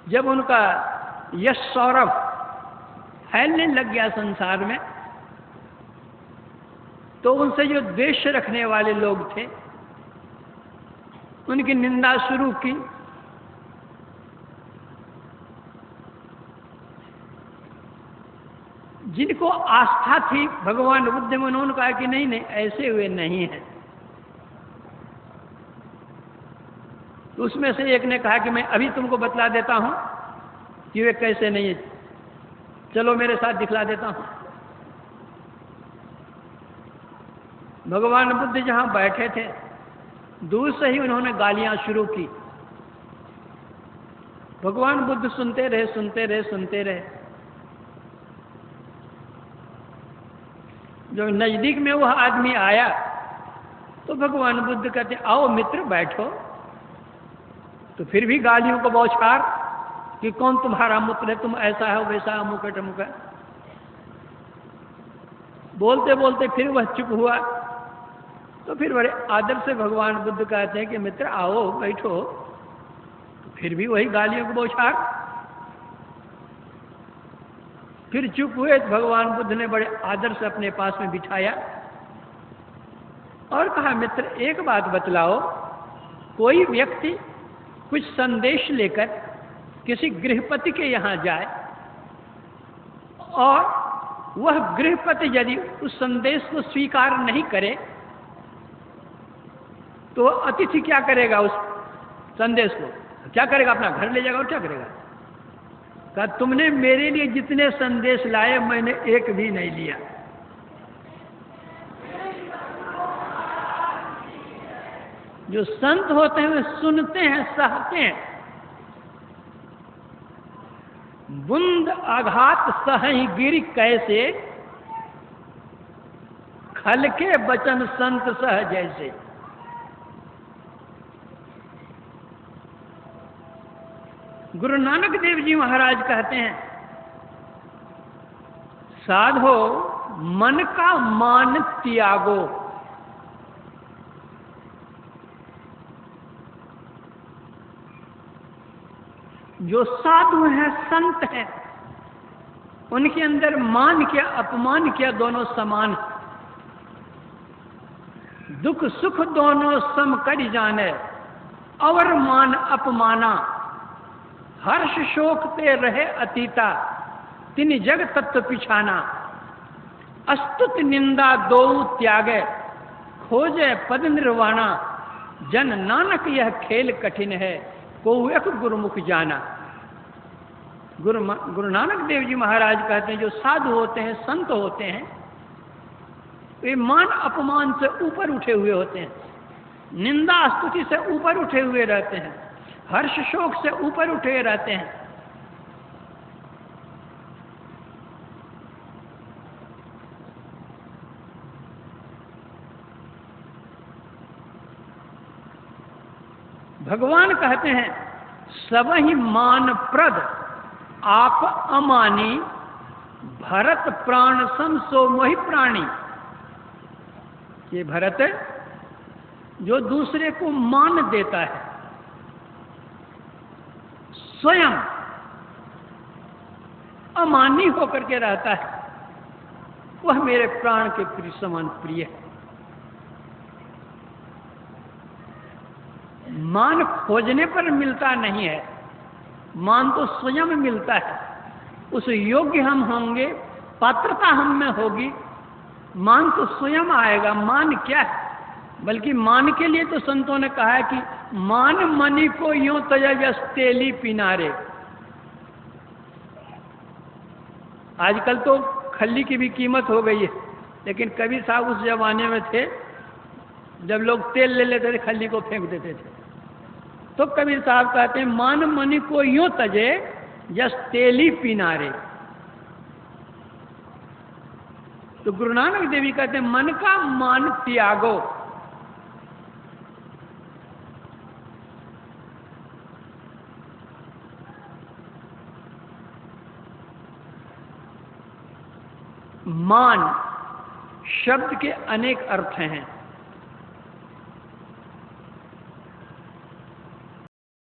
जब उनका यश सौरभ फैलने लग गया संसार में, तो उनसे जो द्वेष रखने वाले लोग थे उनकी निंदा शुरू की। जिनको आस्था थी भगवान बुद्ध में, उन्होंने कहा कि नहीं नहीं, ऐसे हुए नहीं हैं। तो उसमें से एक ने कहा कि मैं अभी तुमको बतला देता हूं कि वे कैसे नहीं है, चलो मेरे साथ दिखला देता हूं। भगवान बुद्ध जहां बैठे थे, दूर से ही उन्होंने गालियां शुरू की। भगवान बुद्ध सुनते रहे, सुनते रहे, सुनते रहे। जब नजदीक में वह आदमी आया तो भगवान बुद्ध कहते, आओ मित्र बैठो। तो फिर भी गालियों को बौछार कि कौन तुम्हारा मित्र है, तुम ऐसा है वैसा है, अमुक है टमुक है। बोलते बोलते फिर वह चुप हुआ। तो फिर बड़े आदर से भगवान बुद्ध कहते हैं कि मित्र आओ बैठो। तो फिर भी वही गालियों को बौछार। फिर चुप हुए तो भगवान बुद्ध ने बड़े आदर से अपने पास में बिठाया और कहा, मित्र एक बात बतलाओ, कोई व्यक्ति कुछ संदेश लेकर किसी गृहपति के यहां जाए और वह गृहपति यदि उस संदेश को स्वीकार नहीं करे तो अतिथि क्या करेगा? उस संदेश को क्या करेगा? अपना घर ले जाएगा और क्या करेगा? कहा, तुमने मेरे लिए जितने संदेश लाए मैंने एक भी नहीं लिया। जो संत होते हैं वे सुनते हैं, सहते हैं। बुंद आघात सहहि गिर कैसे, खल के बचन संत सह जैसे। गुरु नानक देव जी महाराज कहते हैं, साधो मन का मान त्यागो। जो साधु हैं, संत हैं, उनके अंदर मान क्या अपमान क्या दोनों समान। दुख सुख दोनों सम कर जाने, और मान अपमाना। हर्ष शोक ते रहे अतीता, तिन जग तत्व पिछाना। अस्तुत निंदा दो त्यागे, खोजे पद निर्वाणा। जन नानक यह खेल कठिन है, को एक गुरुमुख जाना। गुरु नानक देव जी महाराज कहते हैं, जो साधु होते हैं, संत होते हैं, वे मान अपमान से ऊपर उठे हुए होते हैं, निंदा स्तुति से ऊपर उठे हुए रहते हैं, हर्ष शोक से ऊपर उठे रहते हैं। भगवान कहते हैं, सब ही मान प्रद आप अमानी, भरत प्राण सम सो मोहि प्राणी। ये भरत जो दूसरे को मान देता है, स्वयं अमानी होकर के रहता है, वह मेरे प्राण के प्रिय समान प्रिय है। मान खोजने पर मिलता नहीं है, मान तो स्वयं मिलता है। उस योग्य हम होंगे, पात्रता हम में होगी, मान तो स्वयं आएगा। मान क्या है? बल्कि मान के लिए तो संतों ने कहा है कि मान मणि को यूं तजस तेली पिनारे। आजकल तो खल्ली की भी कीमत हो गई है, लेकिन कबीर साहब उस जमाने में थे जब लोग तेल ले लेते थे, खल्ली को फेंक देते थे। तो कबीर साहब कहते हैं, मान मणि को यूं तजे जस तेली पिनारे। तो गुरु नानक देवी कहते हैं, मन का मान त्यागो। मान शब्द के अनेक अर्थ हैं।